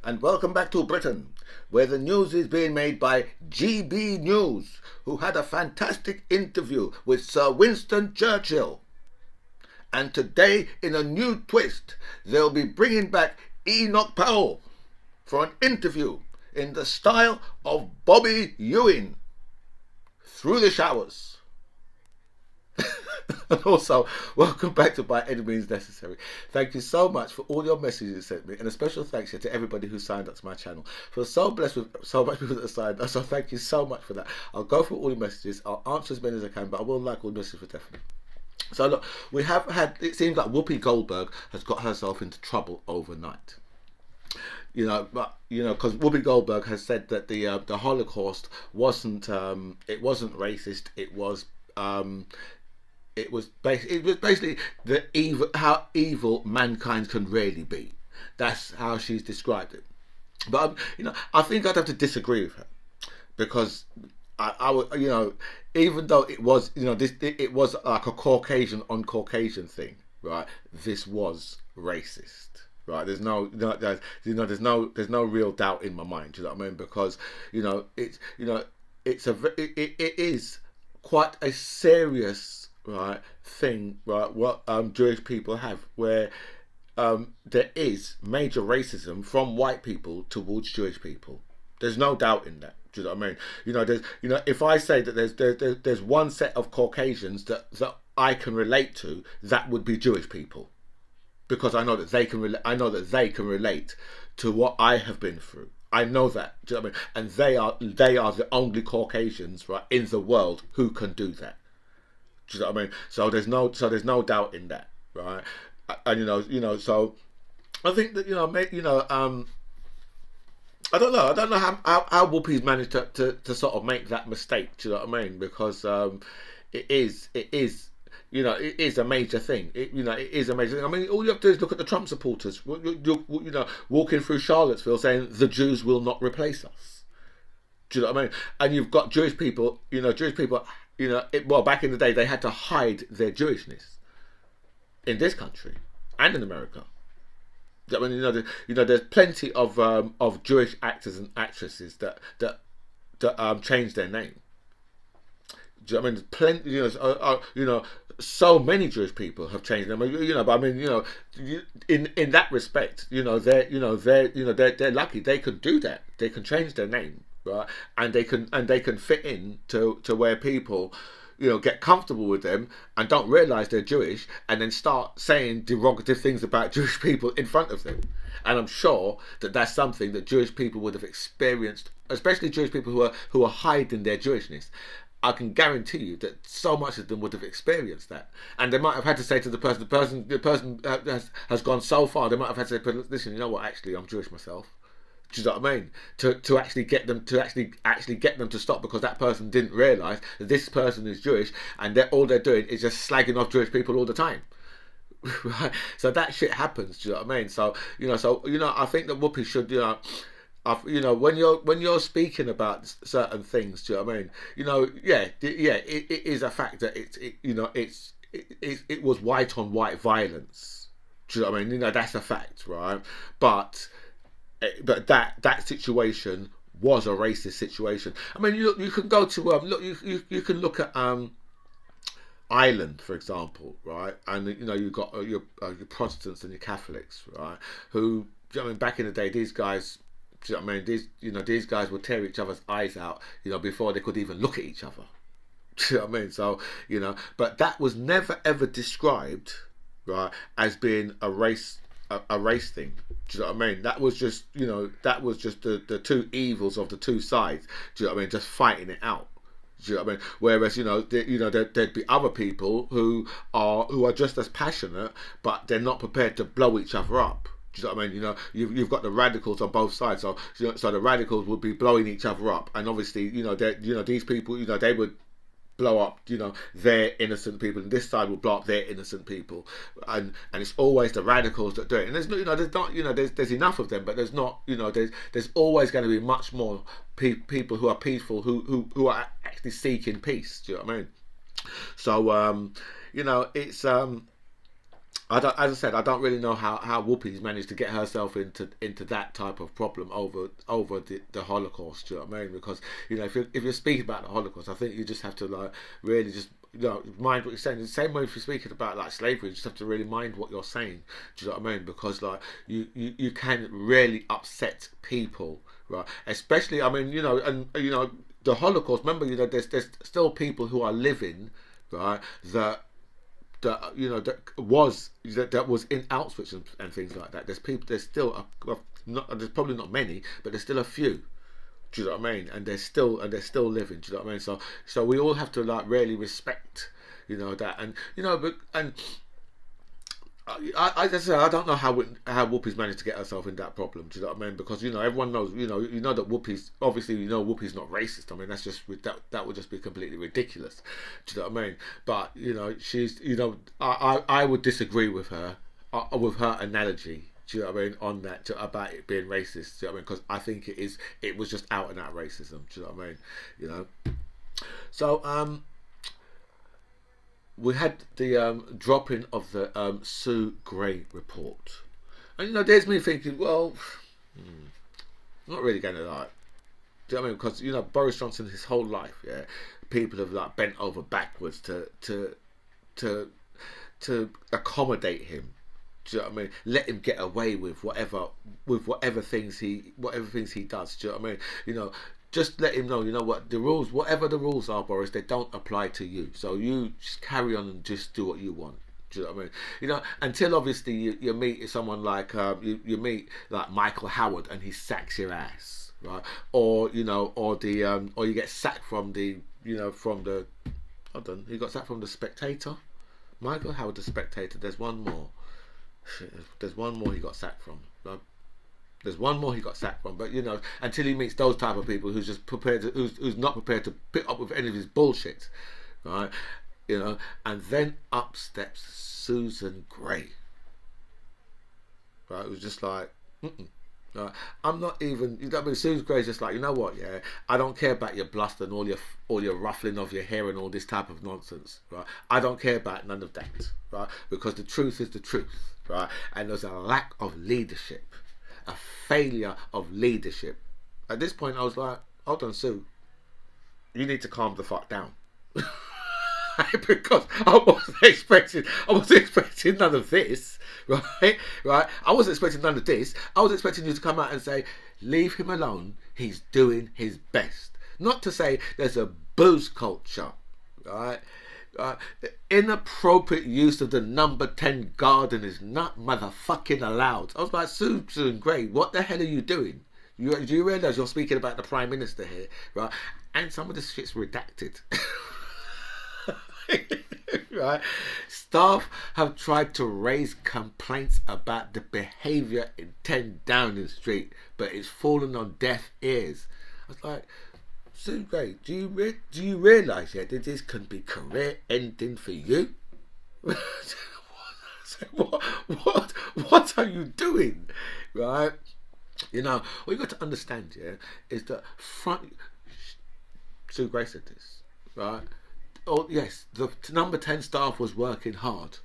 and welcome back to Britain, where the news is being made by GB News, who had a fantastic interview with Sir Winston Churchill. And today, in a new twist, they'll be bringing back Enoch Powell for an interview in the style of Bobby Ewing, Through the Showers. And also, welcome back to By Any Means Necessary. Thank you so much for all your messages you sent me, and a special thanks to everybody who signed up to my channel. I feel so blessed with so much people that signed up, so thank you so much for that. I'll go through all the messages, I'll answer as many as I can, but I will like all the messages for definitely. So look, we have had, it seems like Whoopi Goldberg has got herself into trouble overnight. Because Whoopi Goldberg has said that the Holocaust wasn't racist. It was basically the evil, how evil mankind can really be. That's how she's described it. But I think I'd have to disagree with her, because I would, even though it was, it was like a Caucasian on Caucasian thing, right? This was racist. Right, there's no real doubt in my mind. Do you know what I mean? Because it is quite a serious, right, thing, right, what Jewish people have, where there is major racism from white people towards Jewish people. There's no doubt in that. Do you know what I mean? If I say that there's one set of Caucasians that I can relate to, that would be Jewish people. Because I know that they can relate to what I have been through. I know that. Do you know what I mean? And they are the only Caucasians, right, in the world who can do that. Do you know what I mean? So there's no doubt in that, right? And so I think that I don't know how Whoopi's managed to sort of make that mistake. Do you know what I mean? Because it is a major thing. It is a major thing. I mean, all you have to do is look at the Trump supporters, walking through Charlottesville saying the Jews will not replace us. Do you know what I mean? And you've got Jewish people, well, back in the day, they had to hide their Jewishness in this country and in America. I mean, there's plenty of Jewish actors and actresses that changed their name. Do you know what I mean? Plenty, so many Jewish people have changed them. But I mean, in that respect, they're lucky. They could do that. They can change their name, right? And they can fit in to where people, get comfortable with them and don't realise they're Jewish, and then start saying derogative things about Jewish people in front of them. And I'm sure that that's something that Jewish people would have experienced, especially Jewish people who are hiding their Jewishness. I can guarantee you that so much of them would have experienced that, and they might have had to say to the person has gone so far. They might have had to say, "Listen, you know what? Actually, I'm Jewish myself." Do you know what I mean? To actually get them to stop, because that person didn't realise that this person is Jewish, and all they're doing is just slagging off Jewish people all the time. Right? So that shit happens. Do you know what I mean? So I think that Whoopi should when you're speaking about certain things, do you know what I mean? It is a fact that it was white on white violence. Do you know what I mean? That's a fact, right? But that situation was a racist situation. I mean, you can go to you can look at Ireland, for example, right? And you've got your Protestants and your Catholics, right? Who, back in the day, these guys. Do you know what I mean? These guys would tear each other's eyes out, before they could even look at each other. Do you know what I mean? So, but that was never ever described, right, as being a race thing. Do you know what I mean? That was just, the two evils of the two sides. Do you know what I mean? Just fighting it out. Do you know what I mean? Whereas, there'd be other people who are just as passionate, but they're not prepared to blow each other up. Do you know what I mean? You've got the radicals on both sides, so the radicals would be blowing each other up, and obviously, these people, they would blow up, their innocent people, and this side will blow up their innocent people, and it's always the radicals that do it. And there's there's enough of them, but there's not, there's always going to be much more people who are peaceful, who are actually seeking peace. Do you know what I mean? So it's I don't, as I said, I don't really know how Whoopi's managed to get herself into that type of problem over the Holocaust. Do you know what I mean? Because if you're speaking about the Holocaust, I think you just have to like really just mind what you're saying. The same way if you're speaking about like slavery, you just have to really mind what you're saying. Do you know what I mean? Because like you can really upset people, right? Especially, I mean, and the Holocaust. Remember, there's still people who are living, right, that was in Auschwitz and things like that. There's people. There's still there's probably not many, but there's still a few. Do you know what I mean? And they're still living. Do you know what I mean? So we all have to like really respect, that, and but and. Just say I don't know how Whoopi's managed to get herself in that problem. Do you know what I mean? Because everyone knows that Whoopi's obviously Whoopi's not racist. I mean that's just that would just be completely ridiculous. Do you know what I mean? But she's I would disagree with her analogy. Do you know what I mean on that about it being racist? Do you know what I mean? Because I think it was just out and out racism. Do you know what I mean? So we had the dropping of the Sue Gray report, and there's me thinking, well, I'm not really going to like. Do you know what I mean? Because Boris Johnson, his whole life, people have like bent over backwards to accommodate him. Do you know what I mean? Let him get away with whatever things he does. Do you know what I mean? Just let him know, what the rules, whatever the rules are, Boris, they don't apply to you. So you just carry on and just do what you want. Do you know what I mean? Until obviously you meet someone like you meet like Michael Howard and he sacks your ass, right? Or or you get sacked from the hold on, you got sacked from the Spectator. Michael Howard, the Spectator. There's one more. There's one more he got sacked from. There's one more he got sacked from, but until he meets those type of people who's just who's not prepared to pick up with any of his bullshit, right? And then up steps Susan Gray. Right, it was just like, right? I'm not even. Susan Gray's just like, what? Yeah, I don't care about your bluster and all your ruffling of your hair and all this type of nonsense, right? I don't care about none of that, right? Because the truth is the truth, right? And there's a lack of leadership. A failure of leadership. At this point, I was like, hold on, Sue, you need to calm the fuck down. Because I wasn't expecting none of this, right? I wasn't expecting none of this. I was expecting you to come out and say, leave him alone. He's doing his best. Not to say there's a booze culture, right? Inappropriate use of the number 10 garden is not motherfucking allowed. I was like, Susan Gray, what the hell are you doing? Do you realise you're speaking about the Prime Minister here, right? And some of this shit's redacted. Right? Staff have tried to raise complaints about the behaviour in 10 Downing Street, but it's fallen on deaf ears. I was like, Sue Gray, do you realise that this can be career ending for you? What are you doing, right? What you got to understand, is that Sue Gray said this, right? Oh yes, the number 10 staff was working hard,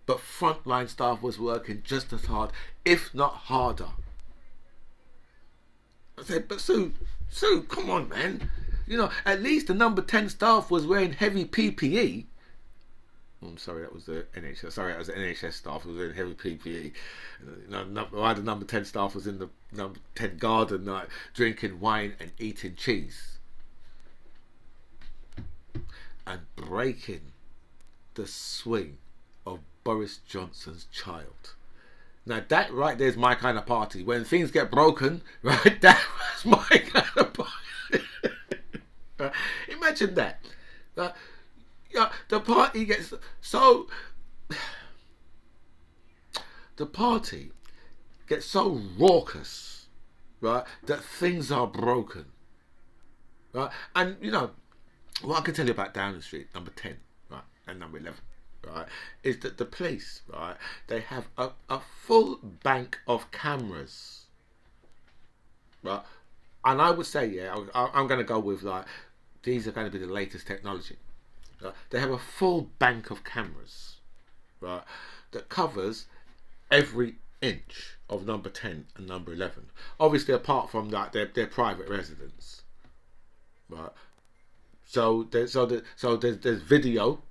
but frontline staff was working just as hard, if not harder. I said, but Sue, come on, man. At least the number 10 staff was wearing heavy PPE. Oh, I'm sorry, that was the NHS. Sorry, that was the NHS staff who was wearing heavy PPE. Why the number 10 staff was in the number 10 garden, drinking wine and eating cheese. And breaking the swing of Boris Johnson's child. Now that right there is my kind of party. When things get broken, right, that was my kind of party. Imagine that. The party gets so. The party gets so raucous, right, that things are broken, right, and what I can tell you about Downing Street, number 10, right, and number 11, right, is that the police, right, they have a full bank of cameras, right, and I would say, I'm going to go with these are going to be the latest technology. Right? They have a full bank of cameras, right, that covers every inch of number 10 and number 11. Obviously, apart from that, they're private residence, right? So there's video,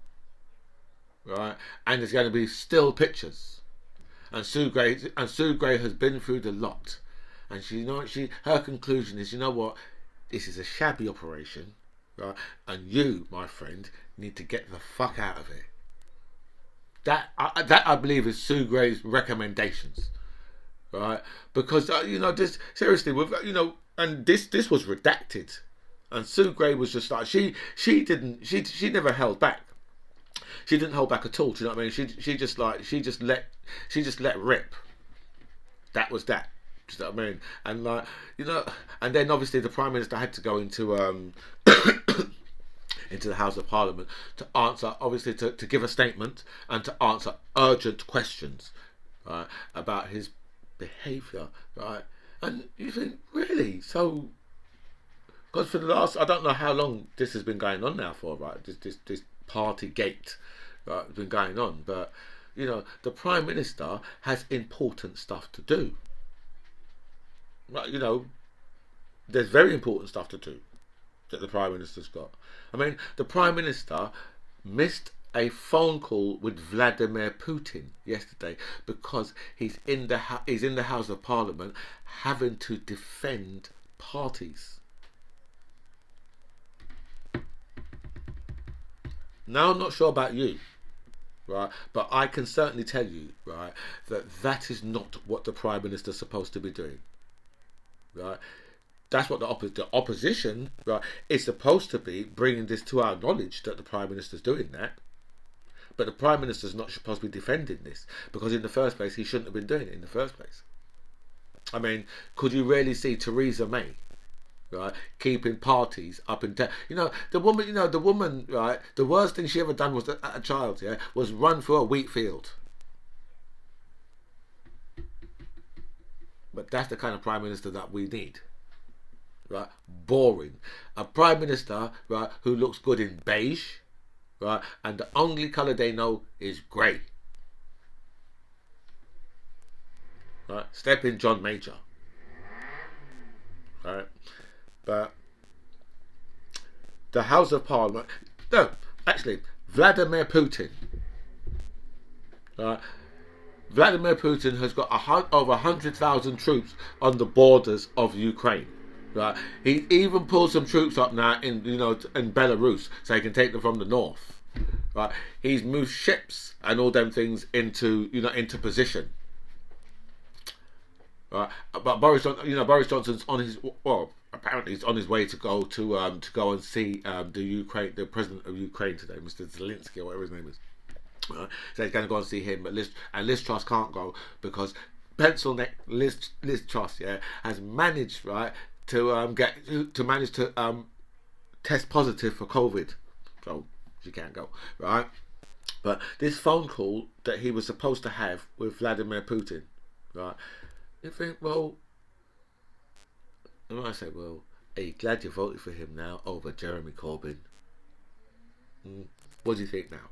right, and there's going to be still pictures. And Sue Gray has been through the lot, and her conclusion is, you know what, this is a shabby operation, right? And you, my friend, need to get the fuck out of it. That I believe is Sue Gray's recommendations, right? Because this seriously, with and this was redacted, and Sue Gray was just like she never held back. She didn't hold back at all. Do you know what I mean? She just let rip. That was that. Do you know what I mean? And and then obviously the Prime Minister had to go into into the House of Parliament to answer, obviously to give a statement and to answer urgent questions, right, about his behaviour, right? And you think, really? So, because for the last, I don't know how long this has been going on now for, right? This PartyGate, right, has been going on, but the Prime Minister has important stuff to do. Right, there's very important stuff to do that the Prime Minister's got. I mean, the Prime Minister missed a phone call with Vladimir Putin yesterday because he's in the House of Parliament having to defend parties. Now, I'm not sure about you, right, but I can certainly tell you, right, that is not what the Prime Minister's supposed to be doing, right? That's what the opposition, right, is supposed to be bringing this to our knowledge that the Prime Minister's doing that. But the Prime Minister's not supposed to be defending this because in the first place, he shouldn't have been doing it in the first place. I mean, could you really see Theresa May, right, keeping parties up in town? The woman, right, the worst thing she ever done was a child, yeah, was run through a wheat field. But that's the kind of Prime Minister that we need. Right, boring. A Prime Minister, right, who looks good in beige, right, and the only colour they know is grey. Right, step in John Major. Right, but the House of Parliament. No, actually, Vladimir Putin. Right, Vladimir Putin has got over 100,000 troops on the borders of Ukraine. Right, he even pulled some troops up now in Belarus, so he can take them from the north. Right, he's moved ships and all them things into position. Right, but Boris Johnson's on his apparently he's on his way to go and see the president of Ukraine today, Mr. Zelensky or whatever his name is. Right, so he's going to go and see him, but Liz Truss can't go because pencil neck Liz Truss, yeah, has managed, right, to test positive for COVID, so she can't go, right? But this phone call that he was supposed to have with Vladimir Putin, right? You think, well, and I say, well, are you glad you voted for him now over Jeremy Corbyn? What do you think now?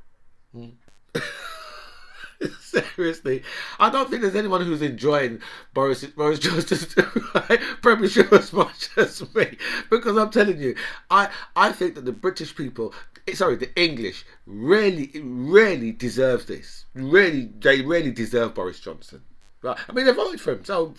Seriously, I don't think there's anyone who's enjoying Boris Johnson's premiership as much as me, because I'm telling you, I think that the British people, the English, really deserve this. They really deserve Boris Johnson. Right? I mean, they voted for him, so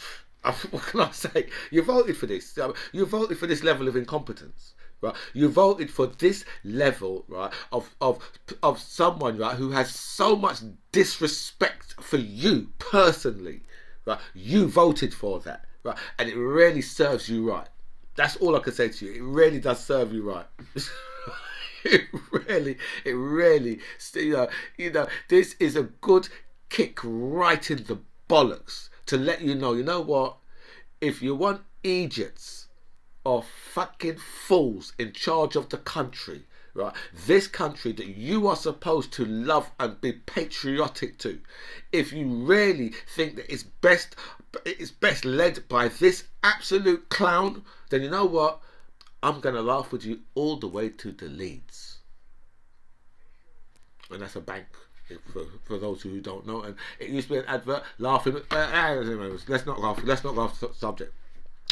what can I say? You voted for this. You voted for this level of incompetence. Right? You voted for this level, right, of someone, right, who has so much disrespect for you personally. Right? You voted for that, right, and it really serves you right. That's all I can say to you. It really does serve you right. It really, this is a good kick right in the bollocks to let you know what, if you want idiots or fucking fools in charge of the country, right, this country that you are supposed to love and be patriotic to, if you really think that it's best led by this absolute clown, then you know what, I'm gonna laugh with you all the way to the Leeds, and that's a bank. For those who don't know, and it used to be an advert laughing. Let's not laugh. Let's not laugh subject.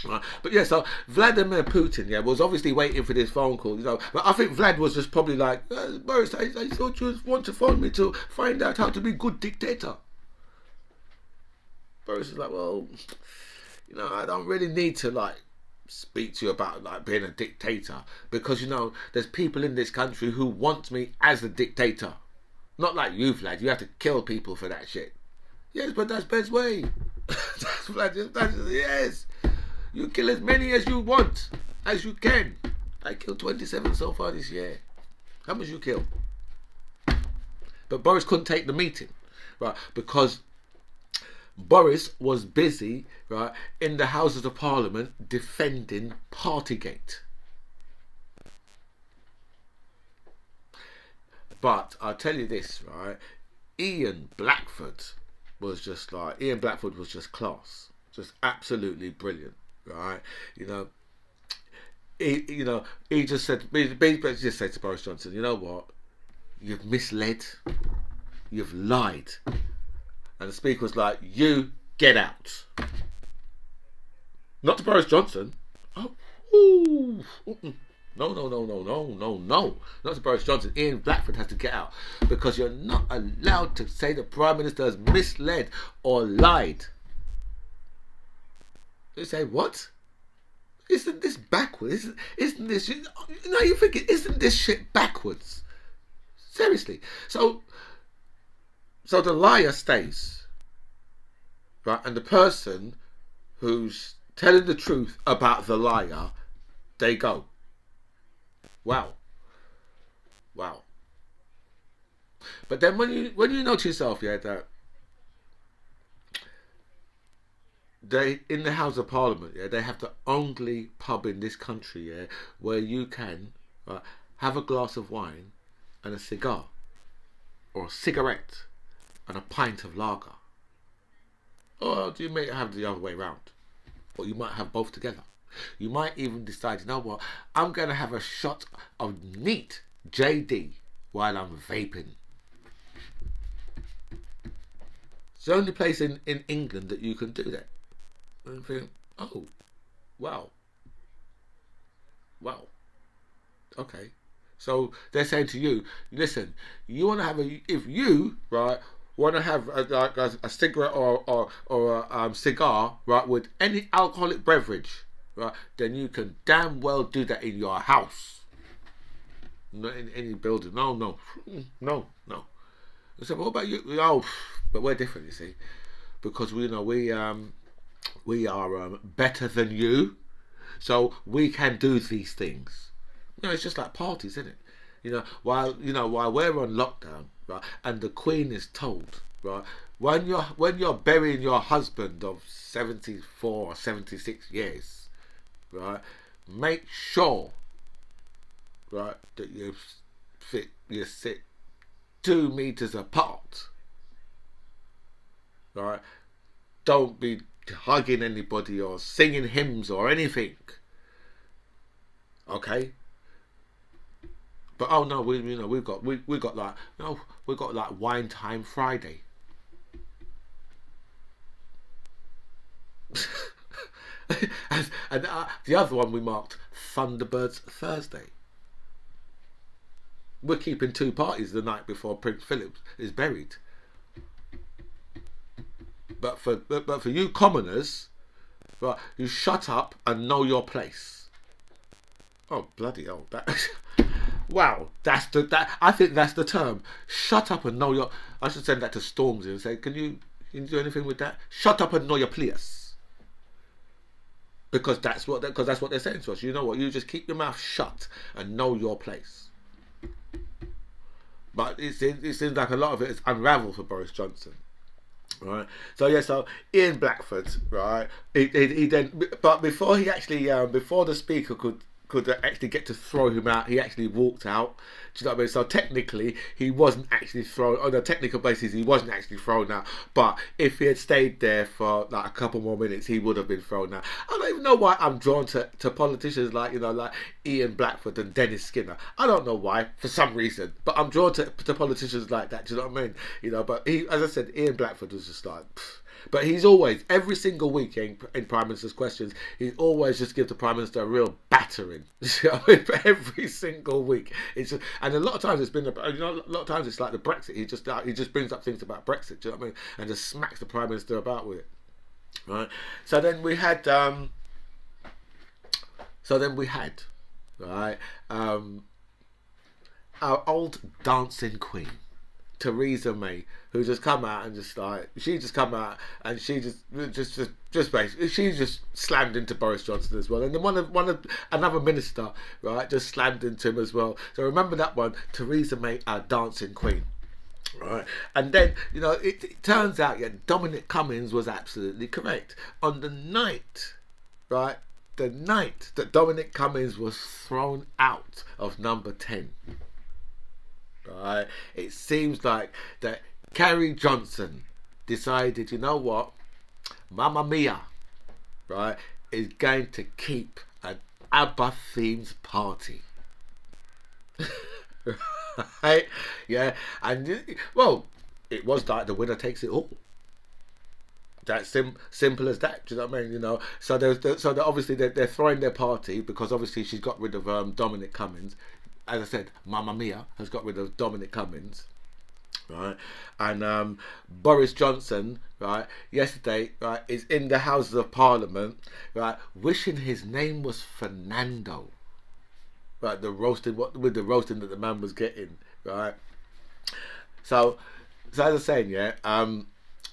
But yeah, so Vladimir Putin, yeah, was obviously waiting for this phone call, you know. But I think Vlad was just probably like, Boris, I thought you want to phone me to find out how to be good dictator. Boris is like, well, you know, I don't really need to like speak to you about like being a dictator, because you know there's people in this country who want me as a dictator. Not like you, Vlad. You have to kill people for that shit. Yes, but that's best way. That's Vlad. Yes. You kill as many as you want, as you can. I killed 27 so far this year. How much you kill? But Boris couldn't take the meeting, right? Because Boris was busy, right, in the Houses of Parliament defending PartyGate. But I'll tell you this, right? Ian Blackford was just class, just absolutely brilliant, right? You know, he just said to Boris Johnson, you know what? You've misled, you've lied, and the Speaker was like, you get out. Not to Boris Johnson. Oh, ooh. No. Not to Boris Johnson. Ian Blackford has to get out, because you're not allowed to say the Prime Minister has misled or lied. They say, what? Isn't this backwards? Isn't this... No, you're thinking, isn't this shit backwards? Seriously. So the liar stays, right? And the person who's telling the truth about the liar, they go. Wow. But then when you know to yourself, yeah, that they in the House of Parliament, yeah, they have the only pub in this country, yeah, where you can have a glass of wine and a cigar, or a cigarette and a pint of lager. Or you may have the other way around, or you might have both together. You might even decide, you know what, I'm going to have a shot of neat JD while I'm vaping. It's the only place in England that you can do that. And you think, oh, wow. Okay. So they're saying to you, listen, you want to have if you, right, want to have a cigarette or a cigar, right, with any alcoholic beverage, right, then you can damn well do that in your house, not in any building. No. I said, what about you? Oh, but we're different, you see, because we are better than you, so we can do these things. You know, it's just like parties, isn't it? While we're on lockdown, right, and the Queen is told, right, when you're burying your husband of 74 or 76 years, right, make sure, right, that you sit 2 meters apart, right. Don't be hugging anybody or singing hymns or anything. Okay. But oh no, we've got like Wine Time Friday. and the other one we marked Thunderbirds Thursday. We're keeping 2 parties the night before Prince Philip is buried. But for you commoners, right, you shut up and know your place. Oh bloody hell! Wow, I think that's the term. Shut up and know your. I should send that to Stormzy and say, can you do anything with that? Shut up and know your place. Because that's what they're saying to us. You know what? You just keep your mouth shut and know your place. But it seems like a lot of it is unravelled for Boris Johnson. Right. So Ian Blackford, right. He then, but before he actually, before the Speaker could could actually get to throw him out. He actually walked out. Do you know what I mean? So technically, he wasn't actually thrown. On a technical basis, he wasn't actually thrown out. But if he had stayed there for like a couple more minutes, he would have been thrown out. I don't even know why I'm drawn to politicians like, like Ian Blackford and Dennis Skinner. I don't know why, for some reason. But I'm drawn to politicians like that. Do you know what I mean? But he, as I said, Ian Blackford was just like. Pfft. But he's always, every single week in Prime Minister's Questions, he always just gives the Prime Minister a real battering. Every single week. And a lot of times it's been, a lot of times it's like the Brexit. He just brings up things about Brexit, do you know what I mean? And just smacks the Prime Minister about with it. Right? So then we had, right, our old dancing queen, Theresa May, who just come out and she just basically, she just slammed into Boris Johnson as well, and then another minister, right, just slammed into him as well. So remember that one, Theresa May, our dancing queen. Right, and then it turns out Dominic Cummings was absolutely correct on the night, right, the night that Dominic Cummings was thrown out of number 10. Right, it seems like that Carrie Johnson decided, you know what, Mamma Mia, right, is going to keep an ABBA themed party. Right, yeah, and well, it was like the winner takes it all. That's simple as that. Do you know what I mean? So obviously they're throwing their party because obviously she's got rid of Dominic Cummings. As I said, Mamma Mia has got rid of Dominic Cummings, right? And Boris Johnson, right, yesterday, right, is in the Houses of Parliament, right, wishing his name was Fernando, right? The roasting that the man was getting, right? So as I was saying,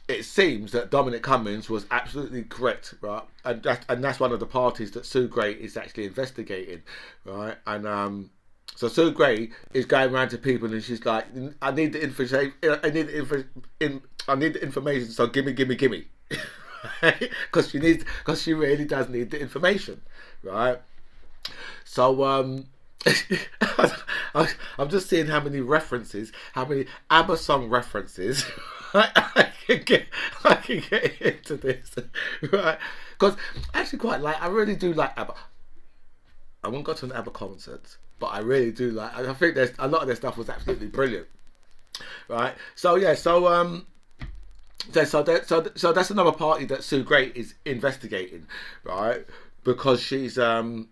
it seems that Dominic Cummings was absolutely correct, right? And that's one of the parties that Sue Gray is actually investigating, right? And so Sue Gray is going around to people and she's like, I need the information. I need the information. So gimme. Because she really does need the information, right? So I'm just seeing how many ABBA song references I can get into this, right? Because I actually quite like. I really do like ABBA. I won't go to an ABBA concert, but I really do like. I think there's a lot of their stuff was absolutely brilliant, right? So so that's another party that Sue Gray is investigating, right? Because she's I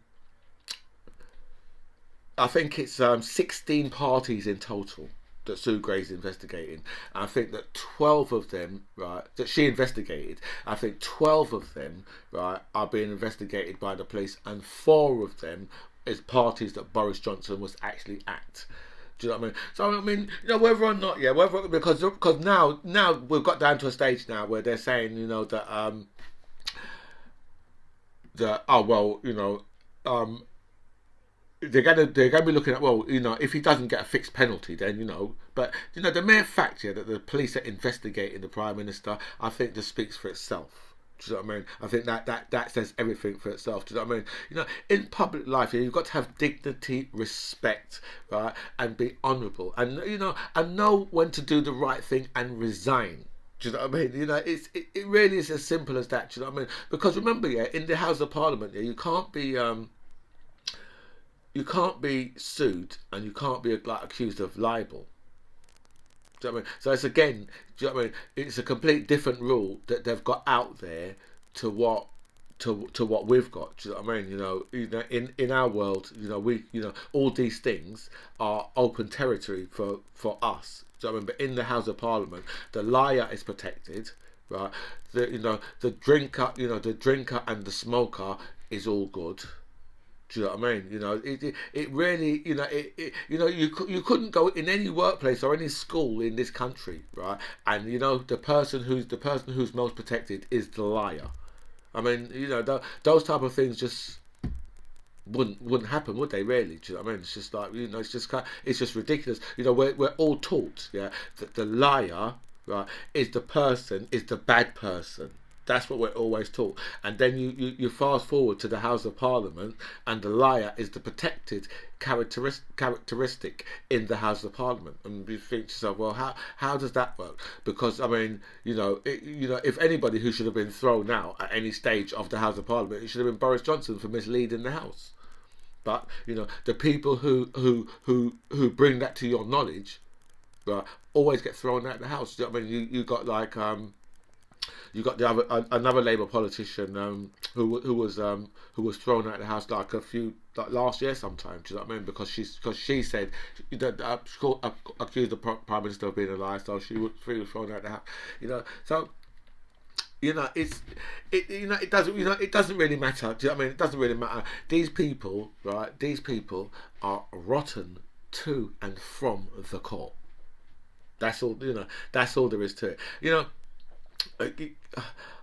think it's 16 parties in total that Sue Gray's investigating. And I think that 12 of them, right, that she investigated, I think 12 of them, right, are being investigated by the police, and 4 of them is parties that Boris Johnson was actually at. Do you know what I mean? So I mean, whether or not, because now we've got down to a stage now where they're saying, they're gonna be looking at, well, if he doesn't get a fixed penalty, then but the mere fact that the police are investigating the Prime Minister, I think just speaks for itself. Do you know what I mean? I think that says everything for itself. Do you know what I mean? In public life, you've got to have dignity, respect, right, and be honourable, and and know when to do the right thing and resign. Do you know what I mean? It really is as simple as that. Do you know what I mean? Because remember, in the House of Parliament, you can't be sued and you can't be accused of libel. Do you know what I mean? So it's again, do you know what I mean? It's a complete different rule that they've got out there to what we've got. Do you know what I mean? In our world, we all these things are open territory for us. Do you know what I mean? But in the House of Parliament, the liar is protected, right? The drinker and the smoker is all good. Do you know what I mean? It really, you couldn't go in any workplace or any school in this country, right? And the person who's most protected is the liar. I mean, those type of things just wouldn't happen, would they? Really? Do you know what I mean? It's just like, it's just ridiculous. We're all taught, that the liar, right, is the bad person. That's what we're always taught. And then you fast forward to the House of Parliament, and the liar is the protected characteristic in the House of Parliament. And you think to yourself, well, how does that work? Because I mean, if anybody who should have been thrown out at any stage of the House of Parliament, it should have been Boris Johnson for misleading the House. But the people who bring that to your knowledge, always get thrown out of the House. I mean, you got like you got the other another Labour politician who was thrown out of the House like last year sometime. Do you know what I mean? Because she said accused the Prime Minister of being a liar, so she was thrown out of the House. So. It doesn't really matter. Do you know what I mean? It doesn't really matter. These people, right? These people are rotten to and from the core. That's all. That's all there is to it.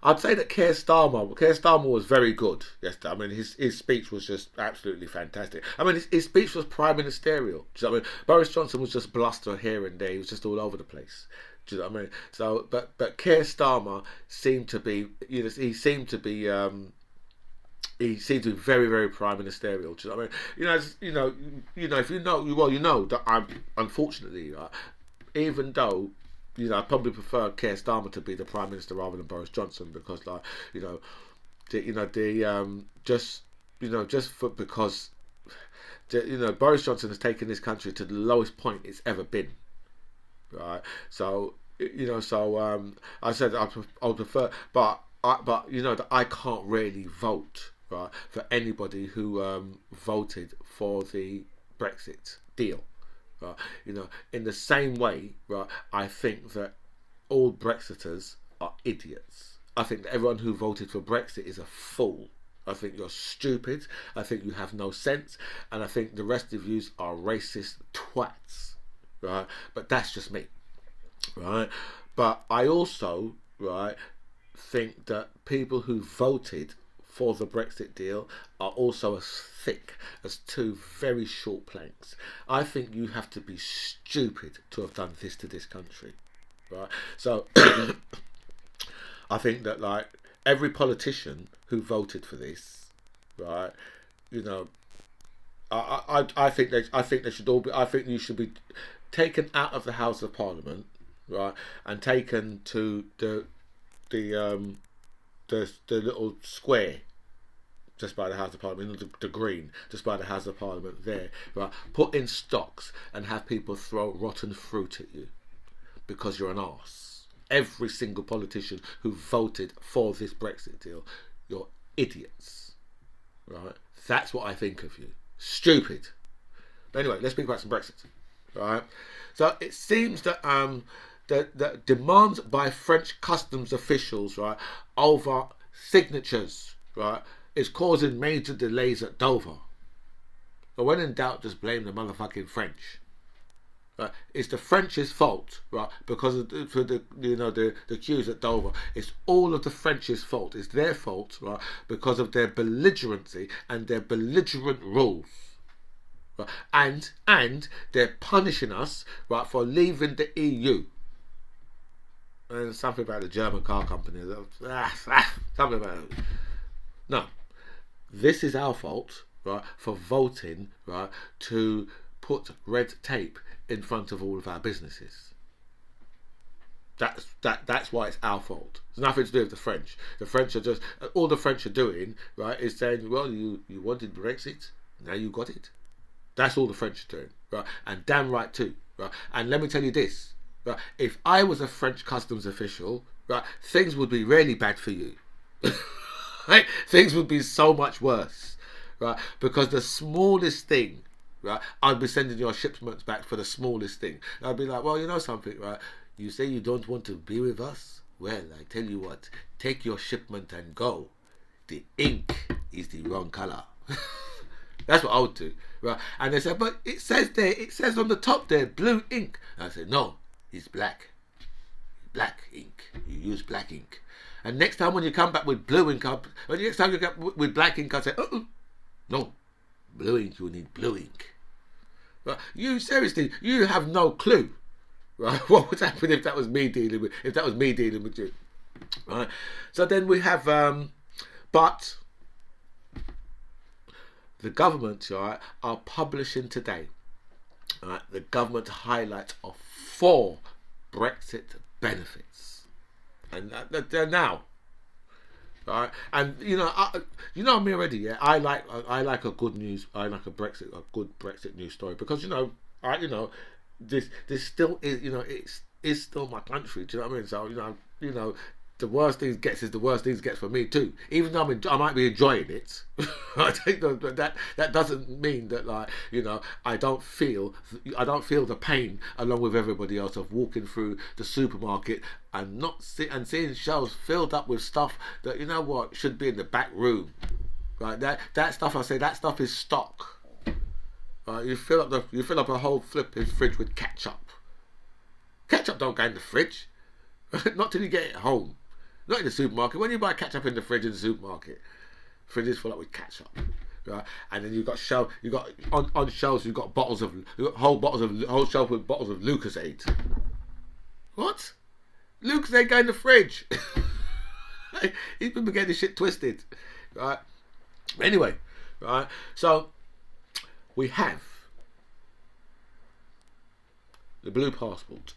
I'd say that Keir Starmer was very good yesterday. I mean, his speech was just absolutely fantastic. I mean, his speech was prime ministerial. Do you know what I mean? Boris Johnson was just bluster here and there. He was just all over the place. Do you know what I mean? So, but Keir Starmer seemed to be, he seemed to be very, very prime ministerial. Do you know what I mean? If you know that I'm unfortunately, even though I probably prefer Keir Starmer to be the prime minister rather than Boris Johnson, because Boris Johnson has taken this country to the lowest point it's ever been. Right, so I said I would prefer, but that I can't really vote, right, for anybody who voted for the Brexit deal, right. In the same way, right, I think that all Brexiters are idiots. I think that everyone who voted for Brexit is a fool. I think you're stupid. I think you have no sense, and I think the rest of yous are racist twats. Right, but that's just me, right? But I also, right, think that people who voted for the Brexit deal are also as thick as two very short planks. I think you have to be stupid to have done this to this country, right? So I think that like every politician who voted for this, right, I think they should all be. I think you should be taken out of the House of Parliament, right, and taken to the little square just by the House of Parliament, the green just by the House of Parliament there, right. Put in stocks and have people throw rotten fruit at you because you're an arse. Every single politician who voted for this Brexit deal, you're idiots, right? That's what I think of you. Stupid. But anyway, let's speak about some Brexit. Right, so it seems that the demands by French customs officials, right, over signatures, right, is causing major delays at Dover. But when in doubt, just blame the motherfucking French. Right, it's the French's fault, right, because of the queues at Dover. It's all of the French's fault. It's their fault, right, because of their belligerency and their belligerent rules. Right. And they're punishing us, right, for leaving the EU. And something about the German car company. Something about it. No, this is our fault, right, for voting, right, to put red tape in front of all of our businesses. That's why it's our fault. It's nothing to do with the French. The French are just all the French are doing, right, is saying, well, you wanted Brexit, now you got it. That's all the French are doing, right? And damn right too, right? And let me tell you this, right? If I was a French customs official, right, things would be really bad for you. Right? Things would be so much worse, right? Because the smallest thing, right, I'd be sending your shipments back for the smallest thing. And I'd be like, well, you know something, right? You say you don't want to be with us? Well, I tell you what, take your shipment and go. The ink is the wrong colour. That's what I would do, right? And they said, but it says on the top there, blue ink. And I said, no, it's black. Black ink. You use black ink. And next time when you come back with blue ink, next time you come with black ink, I say, no, blue ink, you need blue ink. Right? You seriously, you have no clue, right? What would happen if that was me dealing with you? Right. So then we have, but the government, right, are publishing today, right, the government highlights of 4 Brexit benefits, and they're now. Right, and me already. Yeah, I like a good news. I like a good Brexit news story because this still is, it's still my country. Do you know what I mean? So the worst things gets is the worst things gets for me too. Even though I might be enjoying it, I think that doesn't mean that, like, I don't feel the pain along with everybody else of walking through the supermarket and seeing shelves filled up with stuff that should be in the back room. Right, that stuff, I say, that stuff is stock. Right, you fill up a whole flipping fridge with ketchup. Ketchup don't go in the fridge. Not till you get it home. Not in the supermarket. When you buy ketchup in the fridge in the supermarket, fridge is full up with ketchup. Right? And then you've got on shelves. You've got whole shelf with bottles of Lucozade. What? Lucozade go in the fridge. He's been getting this shit twisted, right? Anyway, right. So we have the blue passport.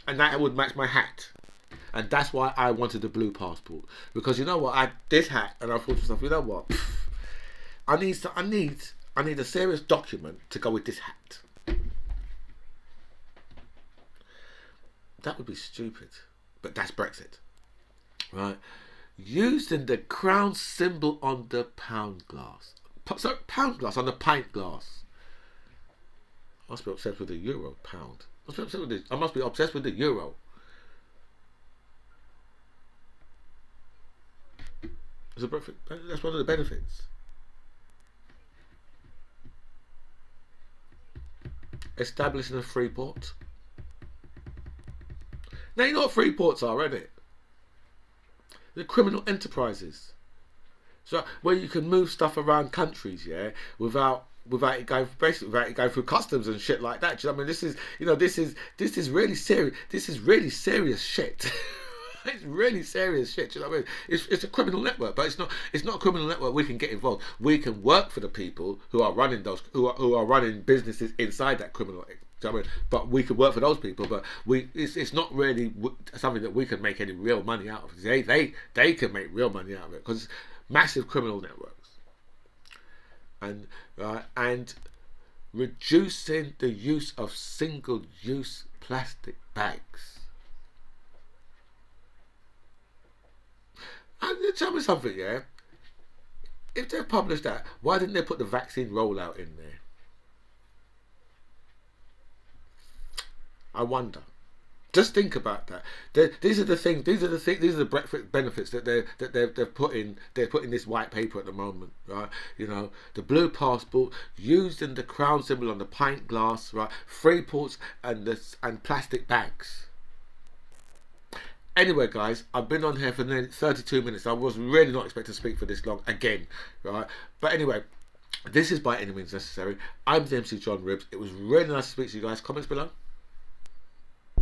And that would match my hat. And that's why I wanted the blue passport. Because this hat, and I thought to myself, you know what? I need a serious document to go with this hat. That would be stupid. But that's Brexit. Right? Using the crown symbol on the pound glass. Sorry, pound glass on the pint glass. I must be obsessed with the euro pound. I must be obsessed with the euro. That's one of the benefits. Establishing a free port. Now you know what free ports are, isn't it? They're criminal enterprises. So where you can move stuff around countries, yeah, without it going through customs and shit like that. Do you know what I mean? This is really serious. This is really serious shit. It's really serious shit. Do you know what I mean? It's a criminal network, but it's not a criminal network. We can get involved. We can work for the people who are running who are running businesses inside that criminal. Do you know what I mean? But we could work for those people. But it's not really something that we can make any real money out of. They can make real money out of it because it's massive criminal networks. And reducing the use of single-use plastic bags. And tell me something, yeah? If they published that, why didn't they put the vaccine rollout in there? I wonder. Just think about that. These are the things. These are the Brexit benefits that they're putting this white paper at the moment, right? The blue passport, used in the crown symbol on the pint glass, right? Free ports and plastic bags. Anyway, guys, I've been on here for nearly 32 minutes. I was really not expecting to speak for this long again, right? But anyway, this is By Any Means Necessary. I'm the MC John Ribbs. It was really nice to speak to you guys. Comments below.